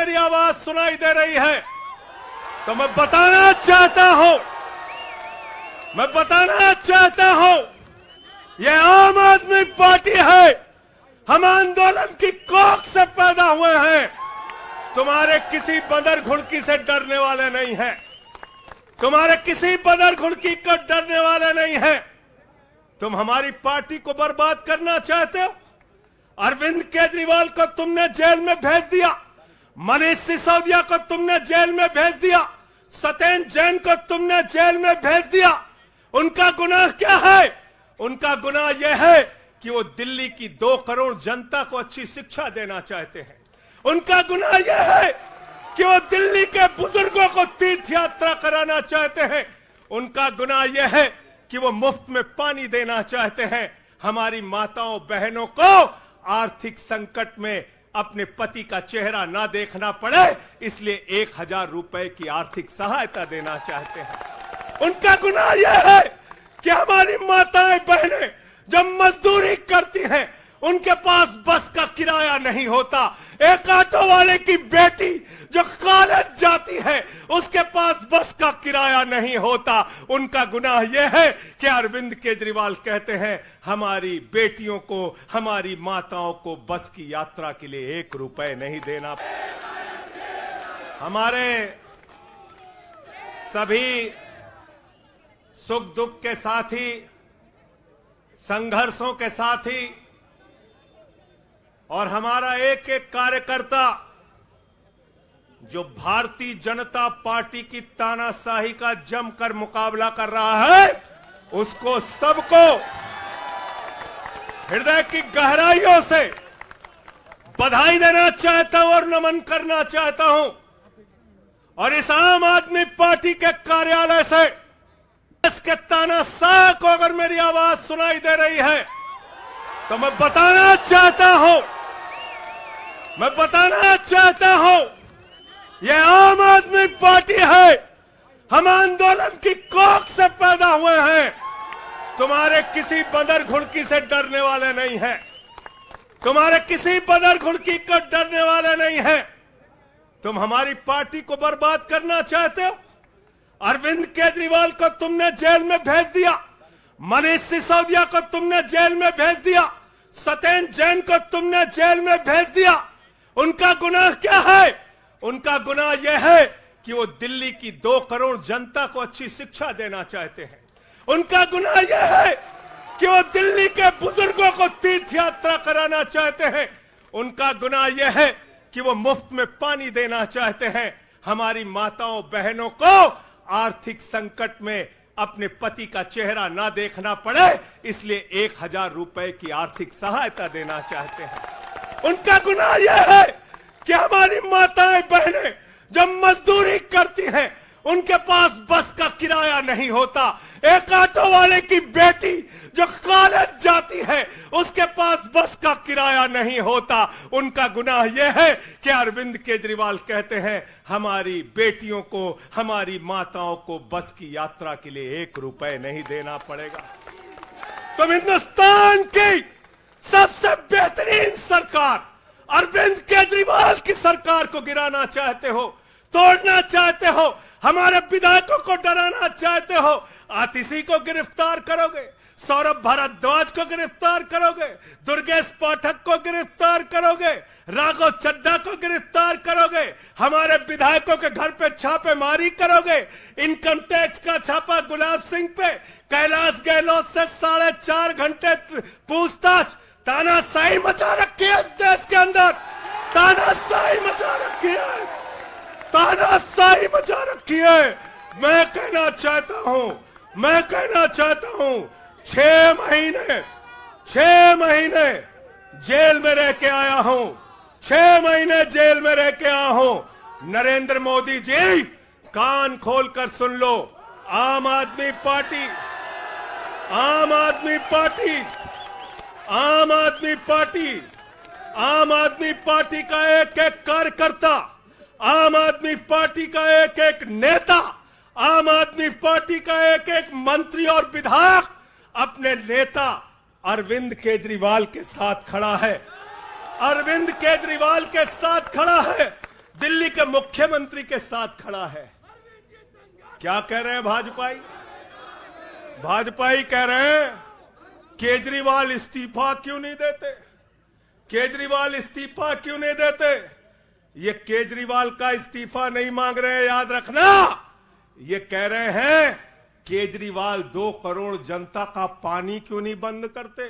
मेरी आवाज सुनाई दे रही है तो मैं बताना चाहता हूं यह आम आदमी पार्टी है। हम आंदोलन की कोख से पैदा हुए हैं। तुम्हारे किसी बंदर घुड़की से डरने वाले नहीं हैं। तुम्हारे किसी बंदर घुड़की को डरने वाले नहीं हैं। तुम हमारी पार्टी को बर्बाद करना चाहते हो। अरविंद केजरीवाल को तुमने जेल में भेज दिया। मनीष सिसोदिया को तुमने जेल में भेज दिया। सत्येंद्र जैन को तुमने जेल में भेज दिया। उनका गुनाह क्या है? उनका गुनाह यह है कि वो दिल्ली की 2 करोड़ जनता को अच्छी शिक्षा देना चाहते हैं। उनका गुनाह यह है कि वो दिल्ली के बुजुर्गों को तीर्थ यात्रा कराना चाहते हैं। उनका गुनाह यह है कि वो मुफ्त में पानी देना चाहते हैं। हमारी माताओं बहनों को आर्थिक संकट में अपने पति का चेहरा ना देखना पड़े, इसलिए 1000 रुपए की आर्थिक सहायता देना चाहते हैं। उनका गुनाह यह है कि हमारी माताएं बहनें जब मजदूरी करती हैं, उनके पास बस का किराया नहीं होता। एक ऑटो वाले की बेटी जो कॉलेज जाती है, उसके पास बस का किराया नहीं होता। उनका गुनाह यह है कि अरविंद केजरीवाल कहते हैं हमारी बेटियों को, हमारी माताओं को बस की यात्रा के लिए 1 रुपए नहीं देना। हमारे सभी सुख दुख के साथी, संघर्षों के साथी और हमारा एक एक कार्यकर्ता जो भारतीय जनता पार्टी की तानाशाही का जमकर मुकाबला कर रहा है, उसको सबको हृदय की गहराइयों से बधाई देना चाहता हूं और नमन करना चाहता हूं। और इस आम आदमी पार्टी के कार्यालय से इसके तानाशाह को अगर मेरी आवाज सुनाई दे रही है तो मैं बताना चाहता हूं यह आम आदमी पार्टी है। हम आंदोलन की कोख से पैदा हुए हैं। तुम्हारे किसी बंदर घुड़की से डरने वाले नहीं हैं। तुम्हारे किसी बंदर घुड़की को डरने वाले नहीं हैं। तुम हमारी पार्टी को बर्बाद करना चाहते हो। अरविंद केजरीवाल को तुमने जेल में भेज दिया। मनीष सिसोदिया को तुमने जेल में भेज दिया। सत्येंद्र जैन को तुमने जेल में भेज दिया। उनका गुनाह क्या है? उनका गुनाह यह है कि वो दिल्ली की 2 करोड़ जनता को अच्छी शिक्षा देना चाहते हैं। उनका गुनाह यह है कि वो दिल्ली के बुजुर्गों को तीर्थ यात्रा कराना चाहते हैं। उनका गुनाह यह है कि वो मुफ्त में पानी देना चाहते हैं। हमारी माताओं बहनों को आर्थिक संकट में अपने पति का चेहरा ना देखना पड़े, इसलिए 1000 रुपए की आर्थिक सहायता देना चाहते हैं। उनका गुनाह यह है कि हमारी माताएं बहनें जब मजदूरी करती हैं, उनके पास बस का किराया नहीं होता। एक ऑटो वाले की बेटी जो कॉलेज जाती है, उसके पास बस का किराया नहीं होता। उनका गुनाह यह है कि अरविंद केजरीवाल कहते हैं हमारी बेटियों को, हमारी माताओं को बस की यात्रा के लिए 1 रुपए नहीं देना पड़ेगा। तुम हिंदुस्तान की सबसे बेहतरीन सरकार अरविंद केजरीवाल की सरकार को गिराना चाहते हो, तोड़ना चाहते हो, हमारे विधायकों को डराना चाहते हो। आतिशी को गिरफ्तार करोगे, सौरभ भारद्वाज को गिरफ्तार करोगे, दुर्गेश पाठक को गिरफ्तार करोगे, राघव चड्ढा को गिरफ्तार करोगे, हमारे विधायकों के घर पे छापेमारी करोगे, इनकम टैक्स का छापा गुलाब सिंह पे, कैलाश गहलोत से 4.5 घंटे पूछताछ। तानाशाही मचा रखी है इस देश के अंदर। तानाशाही मचा रखी है, तानाशाही मचा रखी है। मैं कहना चाहता हूं 6 महीने जेल में रह के आया हूं। 6 महीने जेल में रह के आया हूं। नरेंद्र मोदी जी, कान खोलकर सुन लो। आम आदमी पार्टी का एक एक कार्यकर्ता, आम आदमी पार्टी का एक एक नेता, आम आदमी पार्टी का एक एक मंत्री और विधायक अपने नेता अरविंद केजरीवाल के साथ खड़ा है। अरविंद केजरीवाल के साथ खड़ा है। दिल्ली के मुख्यमंत्री के साथ खड़ा है। क्या कह रहे हैं भाजपाई? भाजपाई कह रहे हैं केजरीवाल इस्तीफा क्यों नहीं देते, केजरीवाल इस्तीफा क्यों नहीं देते। ये केजरीवाल का इस्तीफा नहीं मांग रहे हैं, याद रखना। ये कह रहे हैं केजरीवाल 2 करोड़ जनता का पानी क्यों नहीं बंद करते,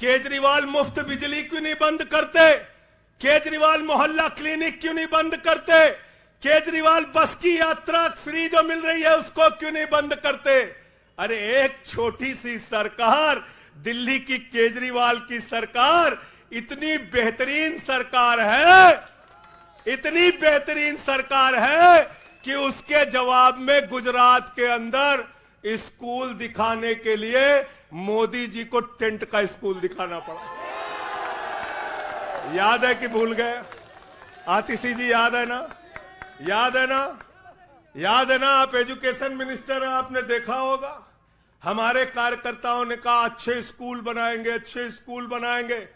केजरीवाल मुफ्त बिजली क्यों नहीं बंद करते, केजरीवाल मोहल्ला क्लिनिक क्यों नहीं बंद करते, केजरीवाल बस की यात्रा फ्री जो मिल रही है उसको क्यों नहीं बंद करते। अरे एक छोटी सी सरकार, दिल्ली की केजरीवाल की सरकार इतनी बेहतरीन सरकार है, इतनी बेहतरीन सरकार है कि उसके जवाब में गुजरात के अंदर स्कूल दिखाने के लिए मोदी जी को टेंट का स्कूल दिखाना पड़ा। याद है कि भूल गए? आतिशी जी याद है ना? याद है ना? याद है ना? आप एजुकेशन मिनिस्टर हैं, आपने देखा होगा। हमारे कार्यकर्ताओं ने कहा अच्छे स्कूल बनाएंगे, अच्छे स्कूल बनाएंगे।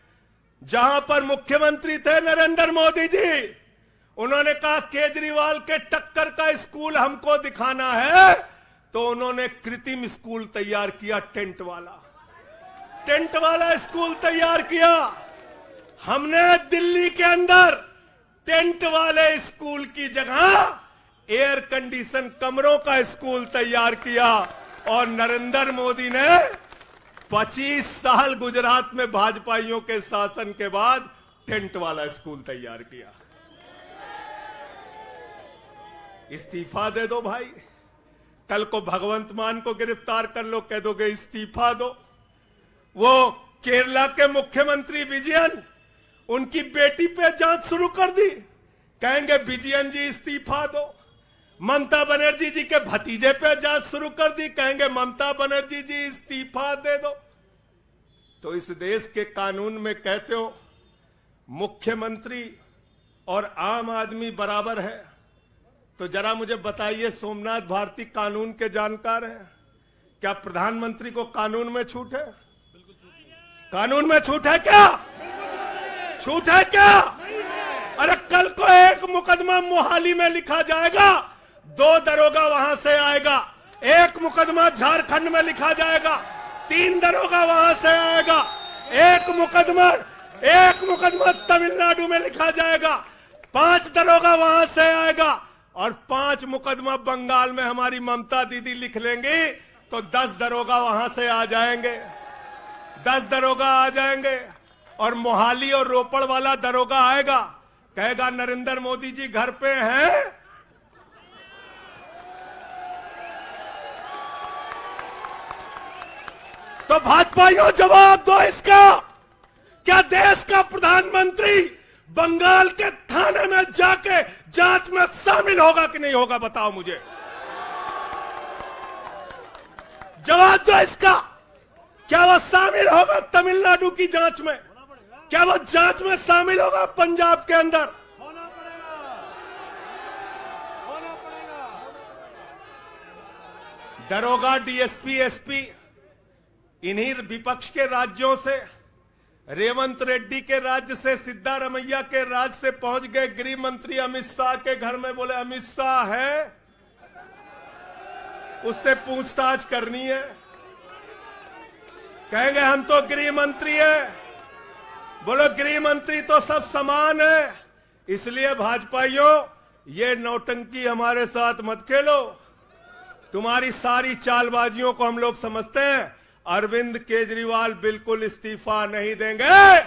जहां पर मुख्यमंत्री थे नरेंद्र मोदी जी, उन्होंने कहा केजरीवाल के टक्कर का स्कूल हमको दिखाना है, तो उन्होंने कृत्रिम स्कूल तैयार किया, टेंट वाला स्कूल तैयार किया। हमने दिल्ली के अंदर टेंट वाले स्कूल की जगह एयर कंडीशन कमरों का स्कूल तैयार किया। और नरेंद्र मोदी ने 25 साल गुजरात में भाजपाइयों के शासन के बाद टेंट वाला स्कूल तैयार किया। इस्तीफा दे दो भाई। कल को भगवंत मान को गिरफ्तार कर लो, कह दोगे इस्तीफा दो। वो केरला के मुख्यमंत्री विजयन, उनकी बेटी पे जांच शुरू कर दी, कहेंगे विजयन जी इस्तीफा दो। ममता बनर्जी जी के भतीजे पे जांच शुरू कर दी, कहेंगे ममता बनर्जी जी इस्तीफा दे दो। तो इस देश के कानून में कहते हो मुख्यमंत्री और आम आदमी बराबर है, तो जरा मुझे बताइए, सोमनाथ भारती कानून के जानकार हैं, क्या प्रधानमंत्री को कानून में छूट है? कानून में छूट है क्या? छूट है क्या? अरे कल को एक मुकदमा मोहाली में लिखा जाएगा, 2 दरोगा वहां से आएगा। एक मुकदमा झारखंड में लिखा जाएगा, 3 दरोगा वहां से आएगा। एक मुकदमा तमिलनाडु में लिखा जाएगा, 5 दरोगा वहां से आएगा। और 5 मुकदमा बंगाल में हमारी ममता दीदी लिख लेंगी, तो 10 दरोगा वहां से आ जाएंगे, 10 दरोगा आ जाएंगे। और मोहाली और रोपड़ वाला दरोगा आएगा, कहेगा नरेंद्र मोदी जी घर पे हैं। तो भाजपाइयों जवाब दो इसका। क्या देश का प्रधानमंत्री बंगाल के थाने में जाके जांच में शामिल होगा कि नहीं होगा? बताओ मुझे, जवाब दो इसका। क्या वो शामिल होगा तमिलनाडु की जांच में? क्या वो जांच में शामिल होगा पंजाब के अंदर? दरोगा, डीएसपी, एसपी इन्हीं विपक्ष के राज्यों से, रेवंत रेड्डी के राज्य से, सिद्धारमैया के राज्य से पहुंच गए गृह मंत्री अमित शाह के घर में। बोले अमित शाह है, उससे पूछताछ करनी है। कहेंगे हम तो गृह मंत्री है। बोलो गृह मंत्री तो सब समान है। इसलिए भाजपाइयों, ये नौटंकी हमारे साथ मत खेलो। तुम्हारी सारी चालबाजियों को हम लोग समझते हैं। अरविंद केजरीवाल बिल्कुल इस्तीफा नहीं देंगे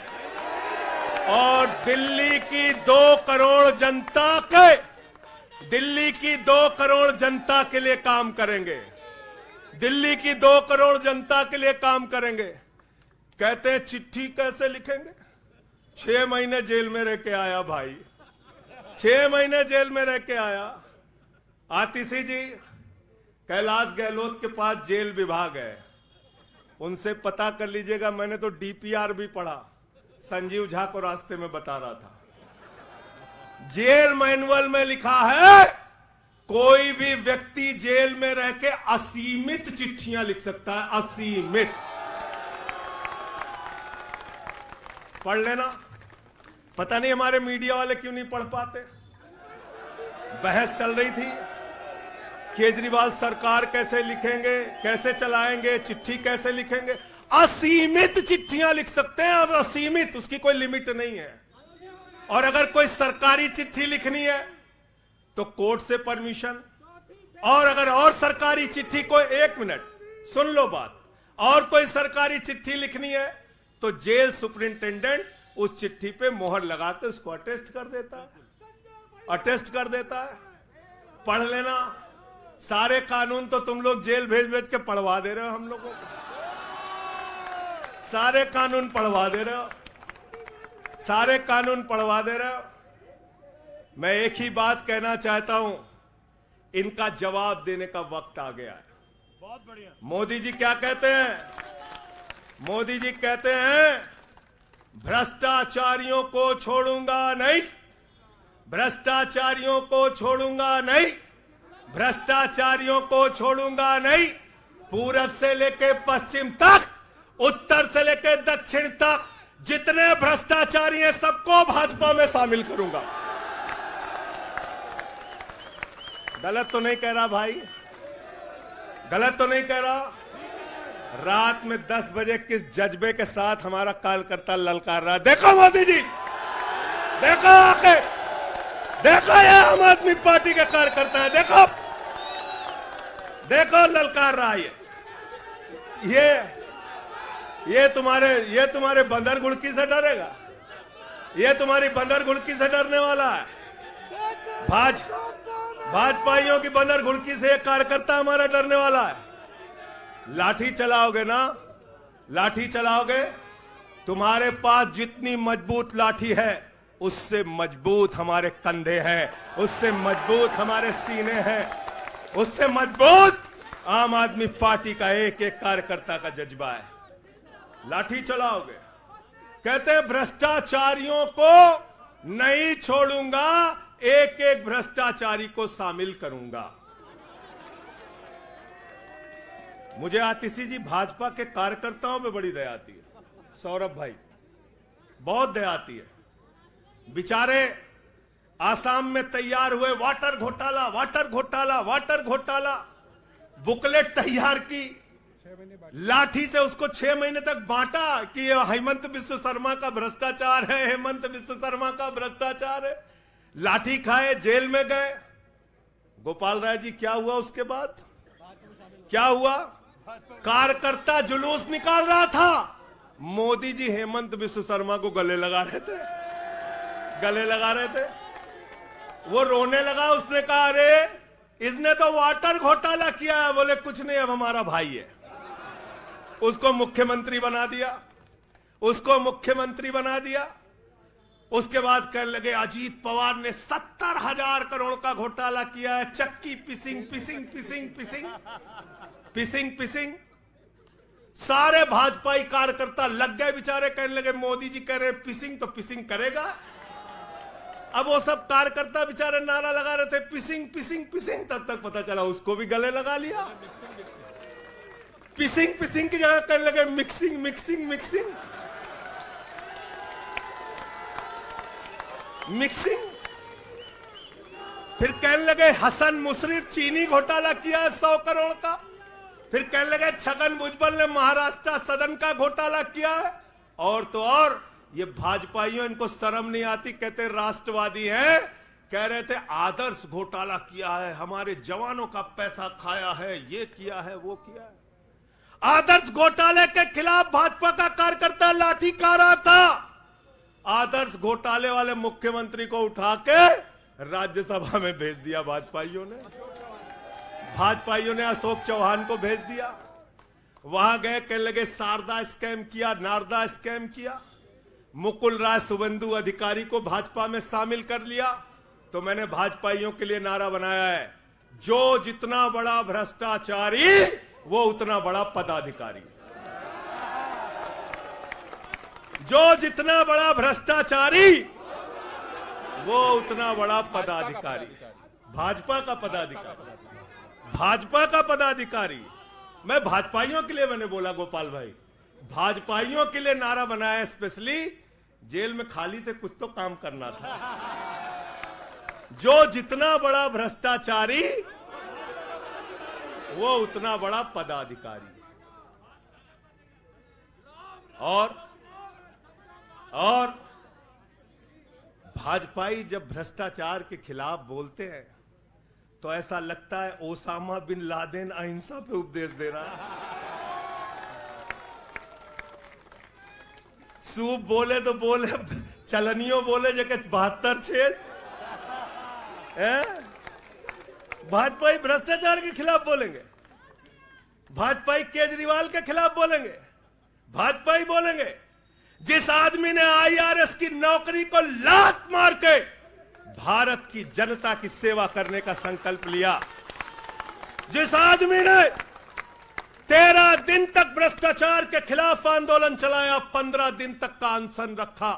और दिल्ली की 2 करोड़ जनता के लिए काम करेंगे। दिल्ली की 2 करोड़ जनता के लिए काम करेंगे। कहते हैं चिट्ठी कैसे लिखेंगे? 6 महीने जेल में रह के आया भाई, 6 महीने जेल में रह के आया। आतिशी जी कैलाश गहलोत के पास जेल विभाग है, उनसे पता कर लीजिएगा। मैंने तो डीपीआर भी पढ़ा, संजीव झा को रास्ते में बता रहा था। जेल मैनुअल में लिखा है कोई भी व्यक्ति जेल में रह के असीमित चिट्ठियां लिख सकता है, असीमित। पढ़ लेना। पता नहीं हमारे मीडिया वाले क्यों नहीं पढ़ पाते। बहस चल रही थी, केजरीवाल सरकार कैसे लिखेंगे, कैसे चलाएंगे, चिट्ठी कैसे लिखेंगे। असीमित चिट्ठियां लिख सकते हैं अब, असीमित, उसकी कोई लिमिट नहीं है। और अगर कोई सरकारी चिट्ठी लिखनी है तो कोर्ट से परमिशन, और अगर और सरकारी चिट्ठी को, 1 मिनट सुन लो बात, और कोई सरकारी चिट्ठी लिखनी है तो जेल सुपरिंटेंडेंट उस चिट्ठी पे मोहर लगाकर उसको अटेस्ट कर देता है, अटेस्ट कर देता है। पढ़ लेना, सारे कानून तो तुम लोग जेल भेज भेज के पढ़वा दे रहे हो हम लोगों को, सारे कानून पढ़वा दे रहे हो, सारे कानून पढ़वा दे रहे हो। मैं एक ही बात कहना चाहता हूं, इनका जवाब देने का वक्त आ गया है। बहुत बढ़िया। मोदी जी क्या कहते हैं? मोदी जी कहते हैं भ्रष्टाचारियों को छोड़ूंगा नहीं, भ्रष्टाचारियों को छोड़ूंगा नहीं, भ्रष्टाचारियों को छोड़ूंगा नहीं। पूरब से लेकर पश्चिम तक, उत्तर से लेकर दक्षिण तक जितने भ्रष्टाचारी हैं सबको भाजपा में शामिल करूंगा। गलत तो नहीं कह रहा भाई? गलत तो नहीं कह रहा? रात में 10 बजे किस जज्बे के साथ हमारा कार्यकर्ता ललकार रहा, देखो मोदी जी, देखो आके, देखो ये आम आदमी पार्टी के कार्यकर्ता है, देखो देखो ललकार रहा है। ये तुम्हारे बंदर गुड़की से डरेगा? ये तुम्हारी बंदर गुड़की से डरने वाला है? भाजपाइयों की बंदर गुड़की से एक कार्यकर्ता हमारा डरने वाला है? लाठी चलाओगे ना, लाठी चलाओगे, तुम्हारे पास जितनी मजबूत लाठी है उससे मजबूत हमारे कंधे हैं, उससे मजबूत हमारे सीने हैं, उससे मजबूत आम आदमी पार्टी का एक एक कार्यकर्ता का जज्बा है। लाठी चलाओगे। कहते हैं भ्रष्टाचारियों को नहीं छोड़ूंगा, एक एक भ्रष्टाचारी को शामिल करूंगा। मुझे आतिशी जी भाजपा के कार्यकर्ताओं में बड़ी दया आती है, सौरभ भाई, बहुत दया आती है। बेचारे आसाम में तैयार हुए, वाटर घोटाला, वाटर घोटाला, वाटर घोटाला, बुकलेट तैयार की, लाठी से उसको 6 महीने तक बांटा कि ये हेमंत बिस्व शर्मा का भ्रष्टाचार है, हेमंत बिस्व शर्मा का भ्रष्टाचार है। लाठी खाए, जेल में गए। गोपाल राय जी क्या हुआ उसके बाद? क्या हुआ? कार्यकर्ता जुलूस निकाल रहा था, मोदी जी हेमंत बिस्व शर्मा को गले लगा रहे थे, गले लगा रहे थे। वो रोने लगा, उसने कहा अरे इसने तो वाटर घोटाला किया है। बोले कुछ नहीं, अब हमारा भाई है। उसको मुख्यमंत्री बना दिया, उसको मुख्यमंत्री बना दिया। उसके बाद कहने लगे अजीत पवार ने 70,000 करोड़ का घोटाला किया है, चक्की पिसिंग पिसिंग पिसिंग पिसिंग पिसिंग पिसिंग। सारे भाजपाई कार्यकर्ता लग गए बेचारे, कहने लगे मोदी जी कह रहे पिसिंग तो पिसिंग करेगा। अब वो सब कार्यकर्ता बेचारे नारा लगा रहे थे पिसिंग पिसिंग पिसिंग, तब तक पता चला उसको भी गले लगा लिया। पिसिंग पिसिंग की जगह कहने लगे मिक्सिंग मिक्सिंग मिक्सिंग मिक्सिंग। फिर कहने लगे हसन मुशर्रफ चीनी घोटाला किया है 100 करोड़ का। फिर कहने लगे छगन भुजबल ने महाराष्ट्र सदन का घोटाला किया है। और तो और ये भाजपाइयों, इनको शर्म नहीं आती, कहते राष्ट्रवादी हैं, कह रहे थे आदर्श घोटाला किया है, हमारे जवानों का पैसा खाया है, ये किया है, वो किया है। आदर्श घोटाले के खिलाफ भाजपा का कार्यकर्ता लाठी खा रहा था। आदर्श घोटाले वाले मुख्यमंत्री को उठा के राज्यसभा में भेज दिया भाजपाइयों ने। भाजपाइयों ने अशोक चौहान को भेज दिया। वहां गए, कहने लगे शारदा स्कैम किया, नारदा स्कैम किया। मुकुल राय शुभेंदु अधिकारी को भाजपा में शामिल कर लिया। तो मैंने भाजपाइयों के लिए नारा बनाया है, जो जितना बड़ा भ्रष्टाचारी वो उतना बड़ा पदाधिकारी। जो जितना बड़ा भ्रष्टाचारी वो उतना बड़ा पदाधिकारी। भाजपा का पदाधिकारी, भाजपा का पदाधिकारी। मैं भाजपाइयों के लिए मैंने बोला गोपाल भाई, भाजपाइयों के लिए नारा बनाया स्पेशली। जेल में खाली थे, कुछ तो काम करना था। जो जितना बड़ा भ्रष्टाचारी वो उतना बड़ा पदाधिकारी। और भाजपाई जब भ्रष्टाचार के खिलाफ बोलते हैं तो ऐसा लगता है ओसामा बिन लादेन अहिंसा पे उपदेश दे रहा है। सूप बोले तो बोले, चलनियों बोले जगह 72 छेद। भाजपाई भ्रष्टाचार के खिलाफ बोलेंगे, भाजपाई केजरीवाल के खिलाफ बोलेंगे, भाजपाई बोलेंगे जिस आदमी ने आईआरएस की नौकरी को लात मार के भारत की जनता की सेवा करने का संकल्प लिया, जिस आदमी ने 13 दिन तक भ्रष्टाचार के खिलाफ आंदोलन चलाया, 15 दिन तक का अनशन रखा,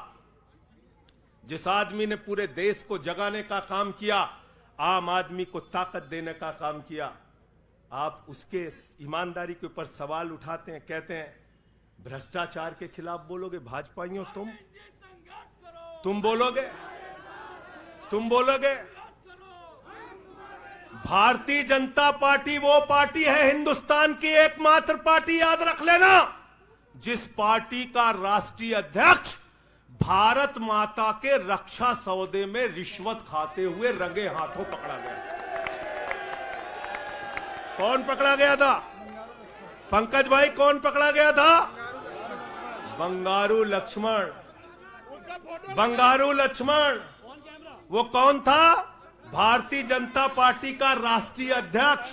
जिस आदमी ने पूरे देश को जगाने का काम किया, आम आदमी को ताकत देने का काम किया, आप उसके ईमानदारी के ऊपर सवाल उठाते हैं, कहते हैं भ्रष्टाचार के खिलाफ बोलोगे। भाजपाइयों तुम बोलोगे, तुम बोलोगे। भारतीय जनता पार्टी वो पार्टी है हिंदुस्तान की एकमात्र पार्टी, याद रख लेना, जिस पार्टी का राष्ट्रीय अध्यक्ष भारत माता के रक्षा सौदे में रिश्वत खाते हुए रंगे हाथों पकड़ा गया। कौन पकड़ा गया था? पंकज भाई, कौन पकड़ा गया था? बंगारू लक्ष्मण। बंगारू लक्ष्मण वो कौन था? भारतीय जनता पार्टी का राष्ट्रीय अध्यक्ष।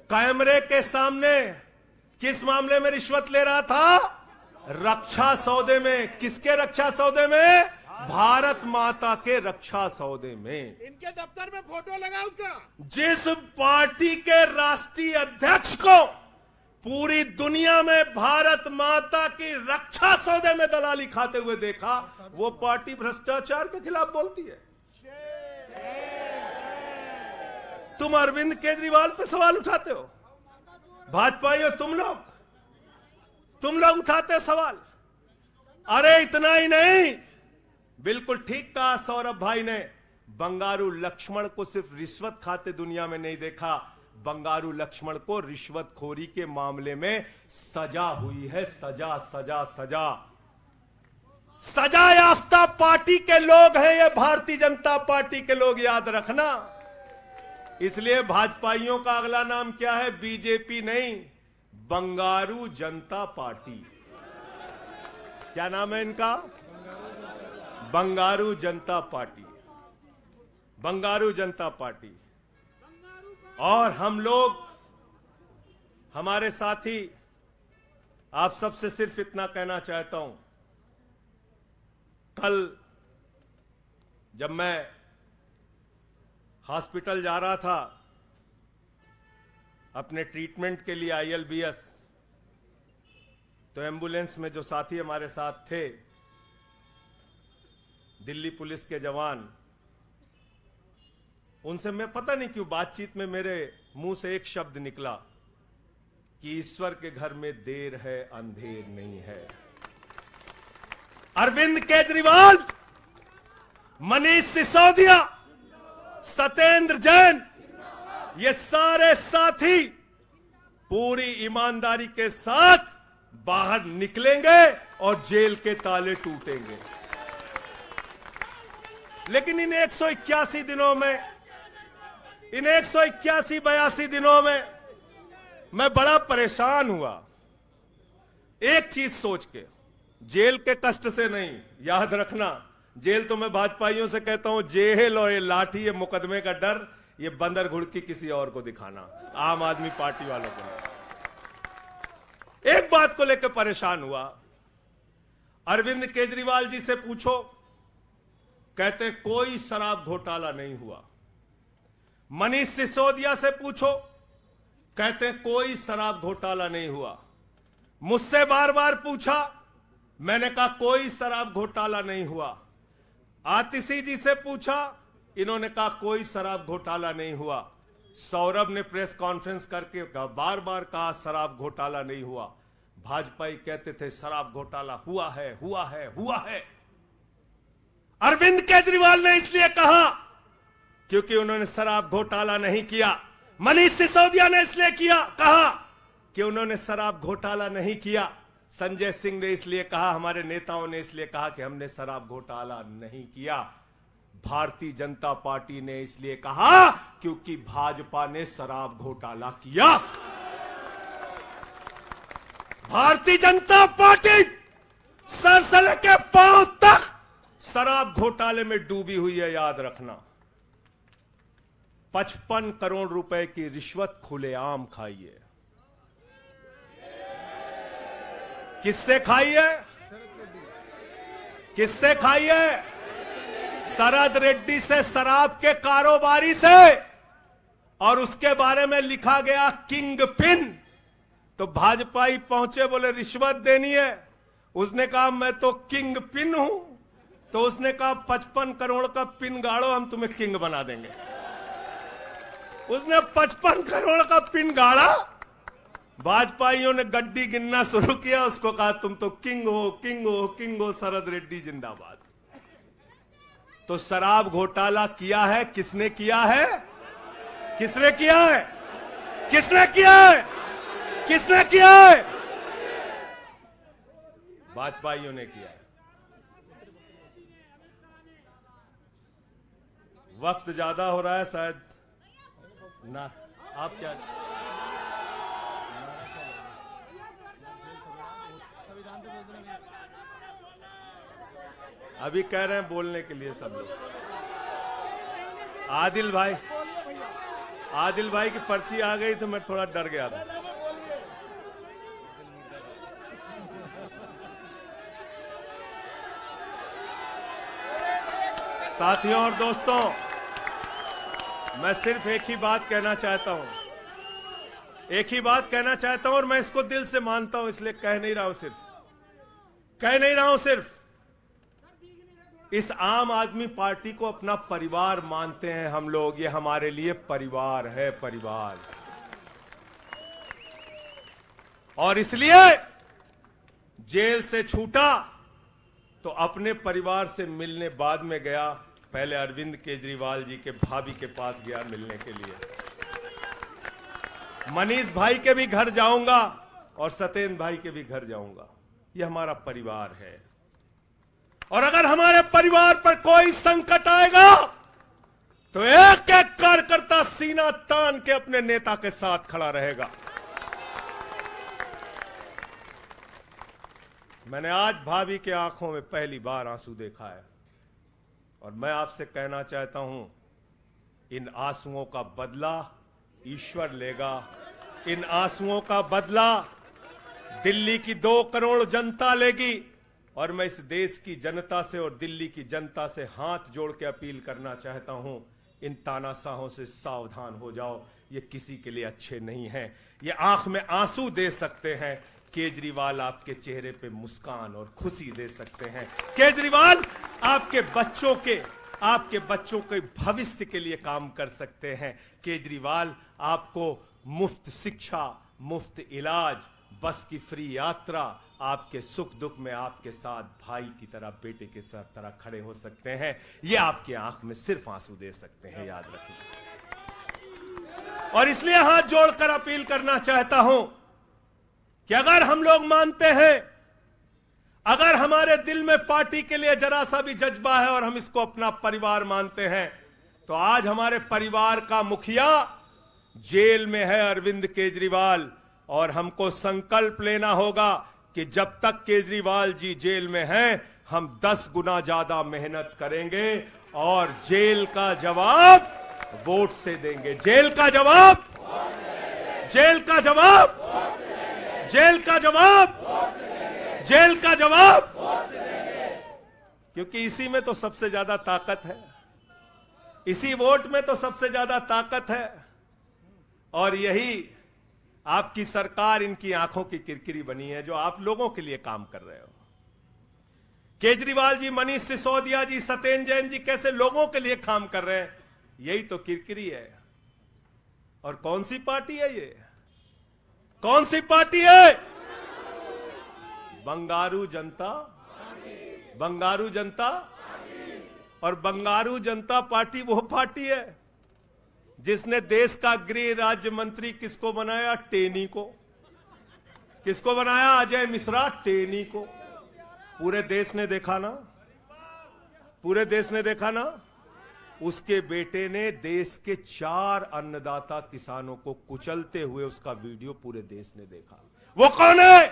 कैमरे के सामने किस मामले में रिश्वत ले रहा था? रक्षा सौदे में। किसके रक्षा सौदे में? भारत माता के रक्षा सौदे में। इनके दफ्तर में फोटो लगा उसका। जिस पार्टी के राष्ट्रीय अध्यक्ष को पूरी दुनिया में भारत माता की रक्षा सौदे में दलाली खाते हुए देखा, वो पार्टी भ्रष्टाचार के खिलाफ बोलती है। तुम अरविंद केजरीवाल पे सवाल उठाते हो, भाजपाइयों तुम लोग उठाते हो सवाल। अरे इतना ही नहीं, बिल्कुल ठीक कहा सौरभ भाई ने, बंगारू लक्ष्मण को सिर्फ रिश्वत खाते दुनिया में नहीं देखा, बंगारू लक्ष्मण को रिश्वतखोरी के मामले में सजा हुई है। सजा सजा सजा सजा याफ्ता पार्टी के लोग हैं ये भारतीय जनता पार्टी के लोग, याद रखना। इसलिए भाजपाइयों का अगला नाम क्या है? बीजेपी नहीं, बंगारू जनता पार्टी। क्या नाम है इनका? बंगारू जनता पार्टी। बंगारू जनता पार्टी। और हम लोग, हमारे साथी, आप सबसे सिर्फ इतना कहना चाहता हूं, कल जब मैं हॉस्पिटल जा रहा था अपने ट्रीटमेंट के लिए ILBS, तो एम्बुलेंस में जो साथी हमारे साथ थे, दिल्ली पुलिस के जवान, उनसे मैं पता नहीं क्यों बातचीत में मेरे मुंह से एक शब्द निकला कि ईश्वर के घर में देर है अंधेर नहीं है। अरविंद केजरीवाल, मनीष सिसोदिया, सत्येंद्र जैन, ये सारे साथी पूरी ईमानदारी के साथ बाहर निकलेंगे और जेल के ताले टूटेंगे। लेकिन इन 181 दिनों में, इन 181-82 दिनों में मैं बड़ा परेशान हुआ, एक चीज सोच के, जेल के कष्ट से नहीं, याद रखना, जेल तो मैं भाजपाइयों से कहता हूं, जेल और ये लाठी, ये मुकदमे का डर, ये बंदर घुड़की किसी और को दिखाना, आम आदमी पार्टी वालों को नहीं। एक बात को लेकर परेशान हुआ, अरविंद केजरीवाल जी से पूछो, कहते कोई शराब घोटाला नहीं हुआ। मनीष सिसोदिया से पूछो, कहते कोई शराब घोटाला नहीं हुआ। मुझसे बार बार पूछा, मैंने कहा कोई शराब घोटाला नहीं हुआ। आतिशी जी से पूछा, इन्होंने कहा कोई शराब घोटाला नहीं हुआ। सौरभ ने प्रेस कॉन्फ्रेंस करके बार बार कहा शराब घोटाला नहीं हुआ। भाजपाई कहते थे शराब घोटाला हुआ है, हुआ है, हुआ है। अरविंद केजरीवाल ने इसलिए कहा क्योंकि उन्होंने शराब घोटाला नहीं किया। मनीष सिसोदिया ने इसलिए कहा कि उन्होंने शराब घोटाला नहीं किया। संजय सिंह ने इसलिए कहा, हमारे नेताओं ने इसलिए कहा कि हमने शराब घोटाला नहीं किया। भारतीय जनता पार्टी ने इसलिए कहा क्योंकि भाजपा ने शराब घोटाला किया। भारतीय जनता पार्टी सर से लेकर पांव तक शराब घोटाले में डूबी हुई है, याद रखना। 55 करोड़ रुपए की रिश्वत खुलेआम खाई है। किससे खाई है? किससे खाई है? शरद रेड्डी से, शराब के कारोबारी से। और उसके बारे में लिखा गया किंग पिन। तो भाजपाई पहुंचे, बोले रिश्वत देनी है। उसने कहा मैं तो किंग पिन हूं। तो उसने कहा 55 करोड़ का पिन गाड़ो, हम तुम्हें किंग बना देंगे। उसने 55 करोड़ का पिन गाड़ा। भाजपाइयों ने गड्डी गिनना शुरू किया। उसको कहा तुम तो किंग हो, किंग हो, किंग हो, शरद रेड्डी जिंदाबाद। तो शराब घोटाला किया है। किसने किया है? किसने किया है? किसने किया है? किसने किया है? भाजपाइयों ने किया है। वक्त ज्यादा हो रहा है शायद ना। आप क्या अभी कह रहे हैं बोलने के लिए सब लोग? आदिल भाई की पर्ची आ गई तो मैं थोड़ा डर गया था। साथियों और दोस्तों, मैं सिर्फ एक ही बात कहना चाहता हूं। एक ही बात कहना चाहता हूं और मैं इसको दिल से मानता हूं, इसलिए कह नहीं रहा हूं सिर्फ। इस आम आदमी पार्टी को अपना परिवार मानते हैं हम लोग। ये हमारे लिए परिवार है, परिवार। और इसलिए जेल से छूटा तो अपने परिवार से मिलने बाद में गया। पहले अरविंद केजरीवाल जी के भाभी के पास गया मिलने के लिए। मनीष भाई के भी घर जाऊंगा और सत्येंद्र भाई के भी घर जाऊंगा। ये हमारा परिवार है। और अगर हमारे परिवार पर कोई संकट आएगा तो एक एक कार्यकर्ता सीना तान के अपने नेता के साथ खड़ा रहेगा। मैंने आज भाभी के आंखों में पहली बार आंसू देखा है और मैं आपसे कहना चाहता हूं, इन आंसुओं का बदला ईश्वर लेगा। इन आंसुओं का बदला दिल्ली की 2 करोड़ जनता लेगी। और मैं इस देश की जनता से और दिल्ली की जनता से हाथ जोड़ के अपील करना चाहता हूं, इन तानाशाहों से सावधान हो जाओ। ये किसी के लिए अच्छे नहीं हैं। ये आंख में आंसू दे सकते हैं, केजरीवाल आपके चेहरे पे मुस्कान और खुशी दे सकते हैं। केजरीवाल आपके बच्चों के भविष्य के लिए काम कर सकते हैं। केजरीवाल आपको मुफ्त शिक्षा, मुफ्त इलाज, बस की फ्री यात्रा, आपके सुख दुख में आपके साथ भाई की तरह, बेटे के साथ तरह खड़े हो सकते हैं। ये आपकी आंख में सिर्फ आंसू दे सकते हैं, याद रखना। और इसलिए हाथ जोड़कर अपील करना चाहता हूं कि अगर हम लोग मानते हैं, अगर हमारे दिल में पार्टी के लिए जरा सा भी जज्बा है और हम इसको अपना परिवार मानते हैं, तो आज हमारे परिवार का मुखिया जेल में है, अरविंद केजरीवाल। और हमको संकल्प लेना होगा कि जब तक केजरीवाल जी जेल में हैं, हम 10 गुना ज्यादा मेहनत करेंगे और जेल का जवाब वोट से देंगे। जेल का जवाब क्योंकि इसी में तो सबसे ज्यादा ताकत है, इसी वोट में तो सबसे ज्यादा ताकत है। और यही आपकी सरकार इनकी आंखों की किरकिरी बनी है, जो आप लोगों के लिए काम कर रहे हो। केजरीवाल जी, मनीष सिसोदिया जी, सत्येंद्र जैन जी कैसे लोगों के लिए काम कर रहे हैं, यही तो किरकिरी है। और कौन सी पार्टी है ये? कौन सी पार्टी है? बंगारू जनता और बंगारू जनता पार्टी वो पार्टी है जिसने देश का गृह राज्य मंत्री किसको बनाया? टेनी को। किसको बनाया? अजय मिश्रा। टेनी को। पूरे देश ने देखा ना, पूरे देश ने देखा ना। उसके बेटे ने देश के 4 अन्नदाता किसानों को कुचलते हुए उसका वीडियो पूरे देश ने देखा। वो कौन है?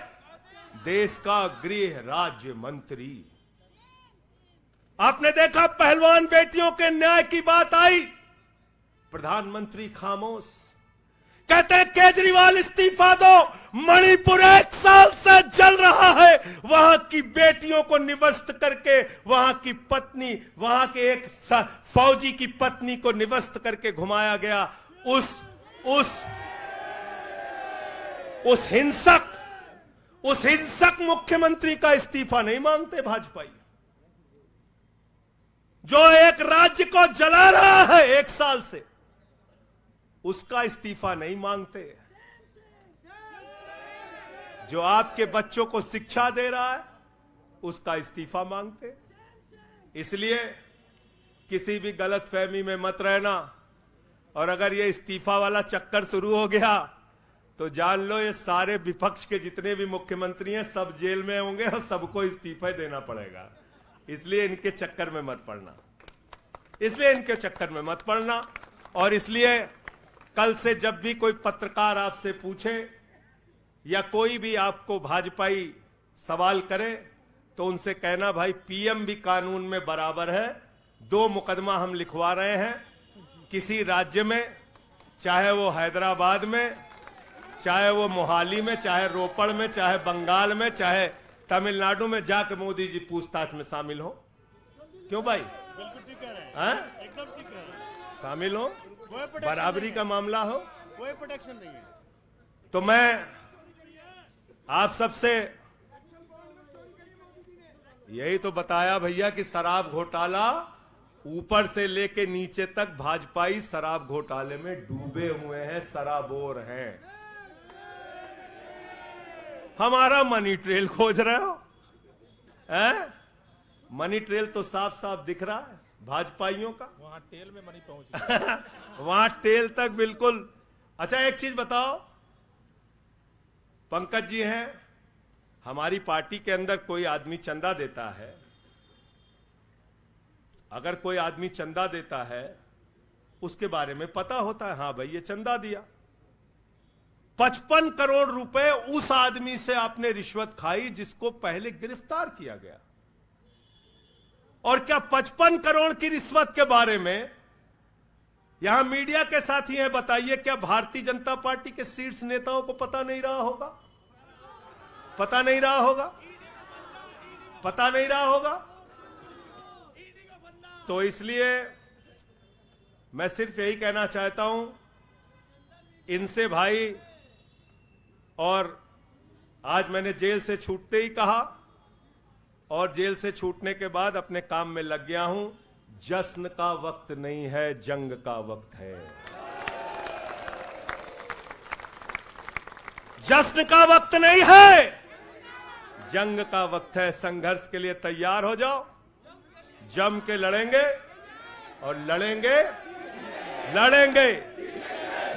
देश का गृह राज्य मंत्री। आपने देखा पहलवान बेटियों के न्याय की बात आई, प्रधानमंत्री खामोश। कहते हैं केजरीवाल इस्तीफा दो। मणिपुर 1 साल से जल रहा है, वहां की बेटियों को निवस्त करके, वहां की पत्नी, वहां के एक फौजी की पत्नी को निवस्त करके घुमाया गया। उस हिंसक मुख्यमंत्री का इस्तीफा नहीं मांगते भाजपाई, जो एक राज्य को जला रहा है 1 साल से, उसका इस्तीफा नहीं मांगते। जो आपके बच्चों को शिक्षा दे रहा है उसका इस्तीफा मांगते। इसलिए किसी भी गलतफहमी में मत रहना, और अगर ये इस्तीफा वाला चक्कर शुरू हो गया तो जान लो ये सारे विपक्ष के जितने भी मुख्यमंत्री हैं सब जेल में होंगे और सबको इस्तीफा देना पड़ेगा। इसलिए इनके चक्कर में मत पड़ना, इसलिए इनके चक्कर में मत पड़ना। और इसलिए कल से जब भी कोई पत्रकार आपसे पूछे या कोई भी आपको भाजपाई सवाल करे तो उनसे कहना, भाई पीएम भी कानून में बराबर है। 2 मुकदमा हम लिखवा रहे हैं किसी राज्य में, चाहे वो हैदराबाद में, चाहे वो मोहाली में, चाहे रोपड़ में, चाहे बंगाल में, चाहे तमिलनाडु में, जाके मोदी जी पूछताछ में शामिल हो। क्यों भाई? बिल्कुल ठीक कह रहे हैं, एकदम ठीक कह रहे हैं। शामिल हो, बराबरी का मामला हो, कोई प्रोटेक्शन नहीं है। तो मैं आप सबसे यही तो बताया भैया कि शराब घोटाला ऊपर से लेके नीचे तक भाजपाई शराब घोटाले में डूबे हुए हैं, सराबोर हैं। हमारा मनी ट्रेल खोज रहे हो? मनी ट्रेल तो साफ साफ दिख रहा है भाजपाइयों का। वहां टेल में मनी पहुंच वहां टेल तक बिल्कुल। अच्छा एक चीज बताओ, पंकज जी हैं, हमारी पार्टी के अंदर कोई आदमी चंदा देता है, अगर कोई आदमी चंदा देता है उसके बारे में पता होता है, हाँ भाई ये चंदा दिया। 55 करोड़ रुपए उस आदमी से आपने रिश्वत खाई जिसको पहले गिरफ्तार किया गया। और क्या 55 करोड़ की रिश्वत के बारे में यहां मीडिया के साथी हैं, बताइए क्या भारतीय जनता पार्टी के शीर्ष नेताओं को पता नहीं रहा होगा? पता नहीं रहा होगा? पता नहीं रहा होगा? तो इसलिए मैं सिर्फ यही कहना चाहता हूं इनसे भाई, और आज मैंने जेल से छूटते ही कहा और जेल से छूटने के बाद अपने काम में लग गया हूं। जश्न का वक्त नहीं है, जंग का वक्त है। जश्न का वक्त नहीं है, जंग का वक्त है। संघर्ष के लिए तैयार हो जाओ, जम के लड़ेंगे और लड़ेंगे लड़ेंगे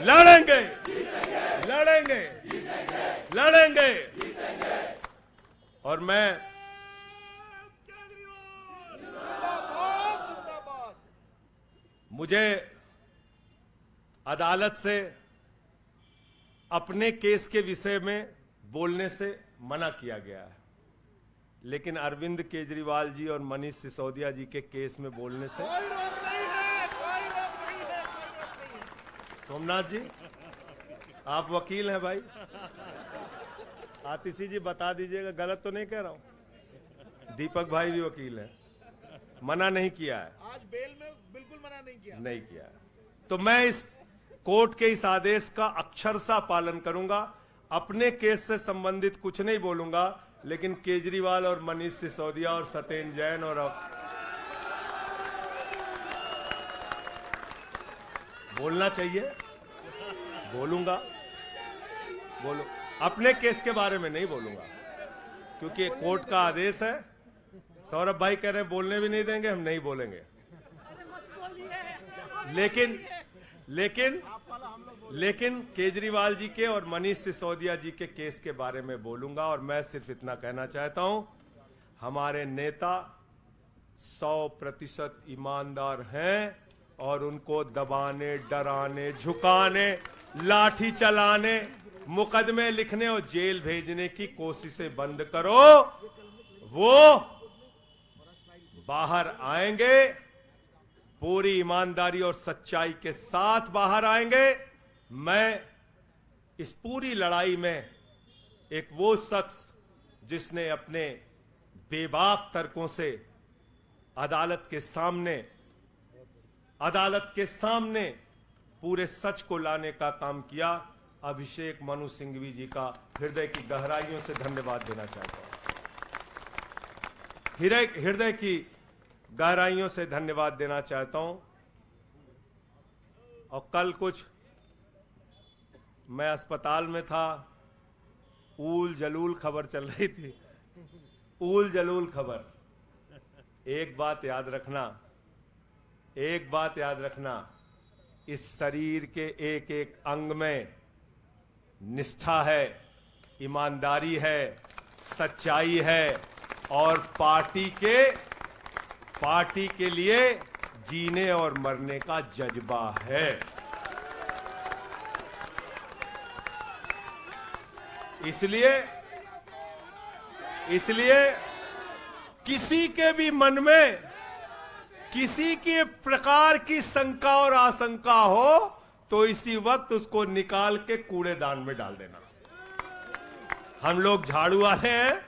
लड़ेंगे लड़ेंगे लड़ेंगे। और मैं मुझे अदालत से अपने केस के विषय में बोलने से मना किया गया है, लेकिन अरविंद केजरीवाल जी और मनीष सिसोदिया जी के केस में बोलने से कोई रोक नहीं है, कोई रोक नहीं है, कोई रोक नहीं है। सोमनाथ जी आप वकील हैं भाई, आतिशी जी बता दीजिएगा, गलत तो नहीं कह रहा हूं। दीपक भाई भी वकील हैं, मना नहीं किया है, आज बेल में बिल्कुल मना नहीं किया। नहीं किया है। तो मैं इस कोर्ट के इस आदेश का अक्षरशः पालन करूंगा। अपने केस से संबंधित कुछ नहीं बोलूंगा, लेकिन केजरीवाल और मनीष सिसोदिया और सत्येंद्र जैन और बोलना चाहिए, बोलूंगा, बोलो। अपने केस के बारे में नहीं बोलूंगा क्योंकि कोर्ट का आदेश है। सौरभ भाई कह रहे हैं बोलने भी नहीं देंगे, हम नहीं बोलेंगे। लेकिन केजरीवाल जी के और मनीष सिसोदिया जी के केस के बारे में बोलूंगा। और मैं सिर्फ इतना कहना चाहता हूं, हमारे नेता 100% ईमानदार हैं और उनको दबाने, डराने, झुकाने, लाठी चलाने, मुकदमे लिखने और जेल भेजने की कोशिशें बंद करो। वो बाहर आएंगे, पूरी ईमानदारी और सच्चाई के साथ बाहर आएंगे। मैं इस पूरी लड़ाई में एक वो शख्स जिसने अपने बेबाक तर्कों से अदालत के सामने पूरे सच को लाने का काम किया, अभिषेक मनु सिंघवी जी का हृदय की गहराइयों से धन्यवाद देना चाहता हूं। हृदय की गहराइयों से धन्यवाद देना चाहता हूं। और कल कुछ मैं अस्पताल में था, ऊल जलूल खबर चल रही थी, ऊल जलूल खबर। एक बात याद रखना, इस शरीर के एक एक अंग में निष्ठा है, ईमानदारी है, सच्चाई है और पार्टी के लिए जीने और मरने का जज्बा है। इसलिए किसी के भी मन में किसी के प्रकार की शंका और आशंका हो तो इसी वक्त उसको निकाल के कूड़ेदान में डाल देना। हम लोग झाड़ू वाले हैं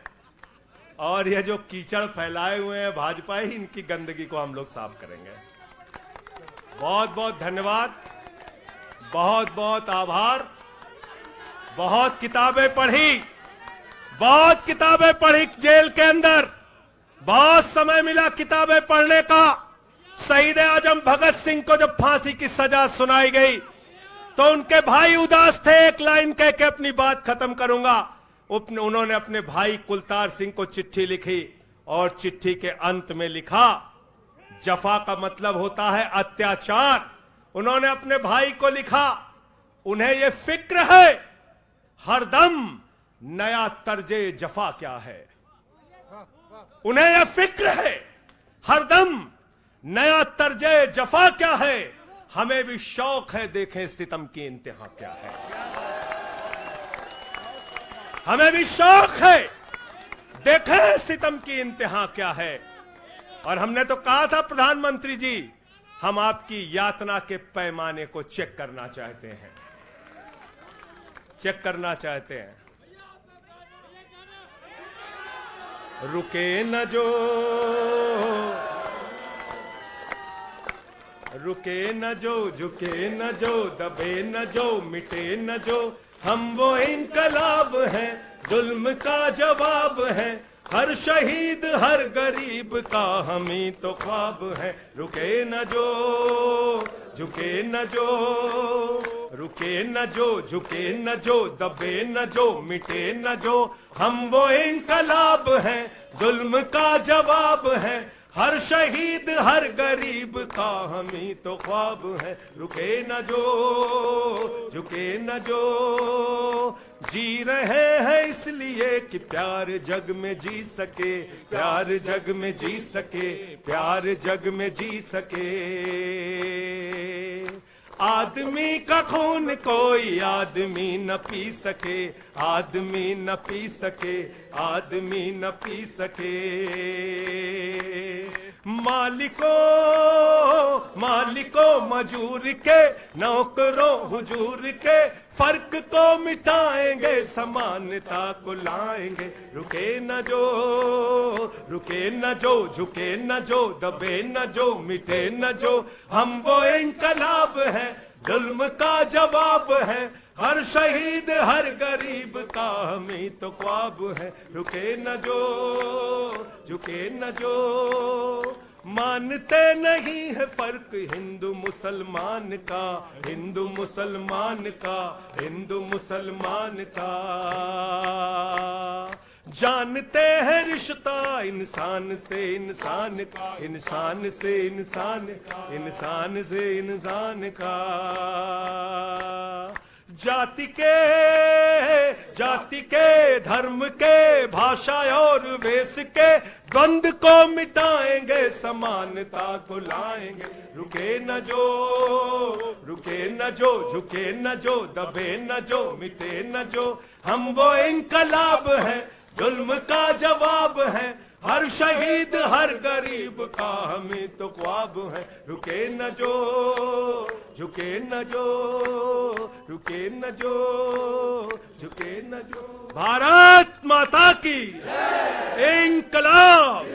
और ये जो कीचड़ फैलाए हुए हैं भाजपा ही, इनकी गंदगी को हम लोग साफ करेंगे। बहुत बहुत धन्यवाद, बहुत बहुत आभार। बहुत किताबें पढ़ी जेल के अंदर, बहुत समय मिला किताबें पढ़ने का। शहीद आजम भगत सिंह को जब फांसी की सजा सुनाई गई तो उनके भाई उदास थे। एक लाइन कह के अपनी बात खत्म करूंगा। उन्होंने अपने भाई कुलतार सिंह को चिट्ठी लिखी और चिट्ठी के अंत में लिखा, जफा का मतलब होता है अत्याचार। उन्होंने अपने भाई को लिखा, उन्हें यह फिक्र है हरदम नया तर्जे जफा क्या है। उन्हें यह फिक्र है हरदम नया तर्जे जफा क्या है। हमें भी शौक है देखें सितम की इंतहा क्या है। हमें भी शौक है देखें सितम की इंतहा क्या है। और हमने तो कहा था प्रधानमंत्री जी, हम आपकी यातना के पैमाने को चेक करना चाहते हैं, रुके न जो, झुके न जो, दबे न जो, मिटे न जो, हम वो इनकलाब हैं, जुल्म का जवाब है। हर शहीद हर गरीब का हम ही तो ख्वाब है। रुके न जो, झुके न जो, रुके न जो, झुके न जो, दबे न जो, मिटे न जो, हम वो इनकलाब हैं, जुल्म का जवाब है। हर शहीद हर गरीब का हम ही तो ख्वाब है। रुके न जो, झुके न जो, जी रहे हैं इसलिए कि प्यार जग में जी सके, प्यार जग में जी सके, प्यार जग में जी सके। आदमी का खून कोई आदमी न पी सके, आदमी न पी सके, आदमी न पी सके। मालिकों मजूर के, नौकरों हुजूर के, फर्क को मिटाएंगे, समानता को लाएंगे। रुके न जो, झुके न जो, दबे न जो, मिटे न जो, हम वो इनकलाब है, जुल्म का जवाब है। हर शहीद हर गरीब का हम ही तो ख्वाब है। रुके न जो, झुके न जो, मानते नहीं है फर्क हिंदू मुसलमान का, हिंदू मुसलमान का, हिंदू मुसलमान का। जानते हैं रिश्ता इंसान से इंसान का, इंसान से इंसान, इंसान से इंसान का। जाति के धर्म के भाषा और वेश के द्वंद को मिटाएंगे, समानता को लाएंगे। रुके न जो, झुके न जो, दबे न जो, मिटे न जो, हम वो इनकलाब है, जुल्म का जवाब है। हर शहीद हर गरीब का हमें तो ख्वाब है। रुके न जो, झुके न जो, रुके न जो, झुके न जो। भारत माता की इंकलाब।